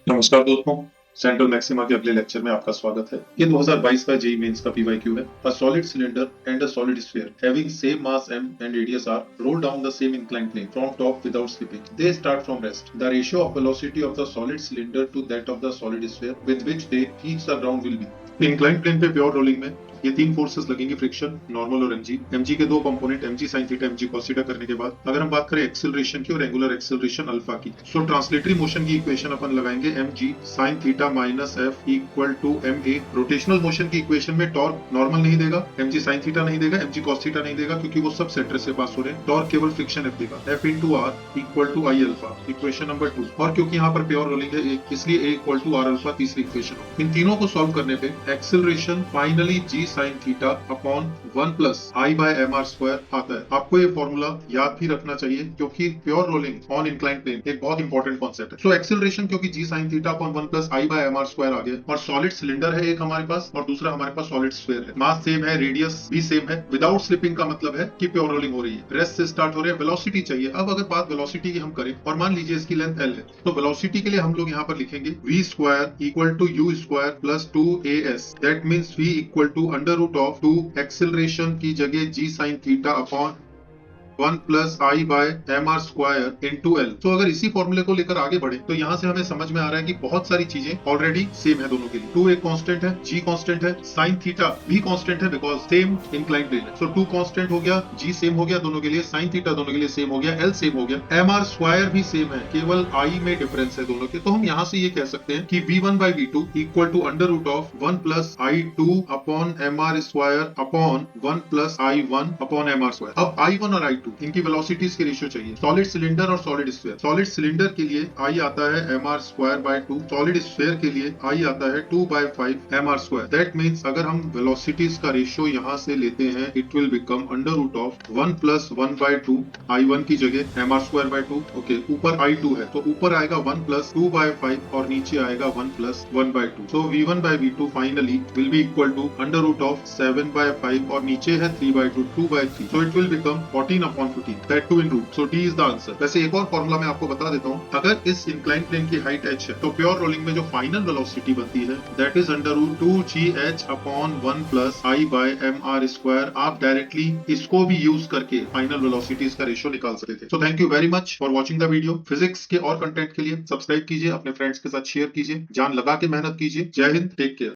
नमस्कार दोस्तों। Central maxima के अगले लेक्चर में आपका स्वागत है। ये 2022 का जेईई मेंस का पीवाईक्यू है। A solid cylinder and a solid sphere having same mass m and radius r roll down the same inclined plane from top without slipping. They start from rest. The ratio of velocity of the solid cylinder to that of the solid sphere with which they reach the ground will be. Inclined plane पे pure rolling में ये तीन forces लगेंगे, friction, normal और mg. Mg के दो component mg sine theta, mg cos theta करने के बाद अगर हम बात करें एक्सेलरेशन की और एंगुलर एक्सेलरेशन अल्फा की, सो ट्रांसलेटरी मोशन की इक्वेशन अपन लगाएंगे mg sine theta minus F equal to M A. Rotational motion की इक्वेशन में टॉर्क नॉर्मल नहीं देगा, एमजी साइन थीटा नहीं देगा, एमजी कॉस थीटा नहीं देगा, क्योंकि वो सब सेंटर से पास हो रहे हैं। टॉर्क केवल फ्रिक्शन एफ देगा, F into R equal to I alpha, equation number 2। और क्योंकि यहाँ पर प्योर रोलिंग है इसलिए A equal to R alpha तीसरी इक्वेशन हो। इन तीनों को सॉल्व करने पे acceleration finally G sine theta upon 1 plus I by M R square आता है। आपको ये फॉर्मूला याद भी रखना चाहिए क्योंकि pure rolling on inclined plane एक बहुत इंपॉर्टेंट कॉन्सेप्ट है। सो एक्सेलरेशन क्योंकि G sine theta upon 1 plus I by M R square आ गया, और सॉलिड सिलेंडर है एक हमारे पास और दूसरा हमारे पास सॉलिड स्फीयर है। मास सेम है, रेडियस भी सेम है। विदाउट स्लिपिंग का मतलब है कि प्योर रोलिंग हो रही है, रेस्ट से स्टार्ट हो रही है। वेलोसिटी चाहिए। अब अगर बात वेलोसिटी की हम करें और मान लीजिए इसकी लेंथ एल है, तो वेलोसिटी के लिए हम लोग यहाँ पर लिखेंगे V square equal to U square plus 2as। That means v equal to under root of 2 acceleration की जगह g sine theta upon 1 plus I by M R square into L. तो अगर इसी फॉर्मूले को लेकर आगे बढ़े तो यहाँ से हमें समझ में आ रहा है कि बहुत सारी चीजें ऑलरेडी सेम है दोनों के लिए। 2 एक कांस्टेंट है, g कांस्टेंट है, साइन थीटा भी कांस्टेंट है बिकॉज सेम इंक्लाइंड प्लेन है। सो 2 कांस्टेंट हो गया, g सेम हो गया दोनों के लिए, साइन थीटा दोनों के लिए सेम हो गया, एल सेम हो गया, एम आर स्क्वायर भी सेम है, केवल आई में डिफरेंस है दोनों के। तो हम यहाँ से ये कह सकते हैं कि v1 by v2 equal to under root of 1 plus i2 upon M R square upon 1 plus i1 upon M R square. अब i1 और i2 इनकी वेलोसिटीज के रेशियो चाहिए। सॉलिड सिलेंडर और सॉलिड स्फीयर, सॉलिड सिलेंडर के लिए I आता है M R square by 2, solid sphere के लिए आई आता है 2 by 5 M R square. That means अगर हम वेलोसिटीज का रेशियो यहाँ से लेते हैं it will become under root of 1 plus 1 by 2 i1 की जगह M R square by 2। Okay, ऊपर i2 है तो ऊपर आएगा 1 प्लस 2 बाय 5 और नीचे आएगा 1 plus 1 by 2। So v1 by v2 finally will be equal to under root of 7 by 5 और नीचे है 3 by 2, 2 by 3। So it will become 14 upon 14, that 2 in root. So d is the answer. वैसे एक और formula मैं आपको बता देता हूँ। अगर इस इंक्लाइन प्लेन की हाइट h है तो प्योर रोलिंग में जो फाइनल वेलोसिटी बनती है that is under root 2gh upon 1 plus I by M R square. आप डायरेक्टली इसको भी यूज करके फाइनल वेलोसिटीज का रेशियो निकाल सकते थे। So thank you very much for watching the video. Physics के और कंटेंट के लिए सब्सक्राइब कीजिए, अपने फ्रेंड्स के साथ शेयर कीजिए, जान लगा के मेहनत कीजिए। जय हिंद, टेक केयर।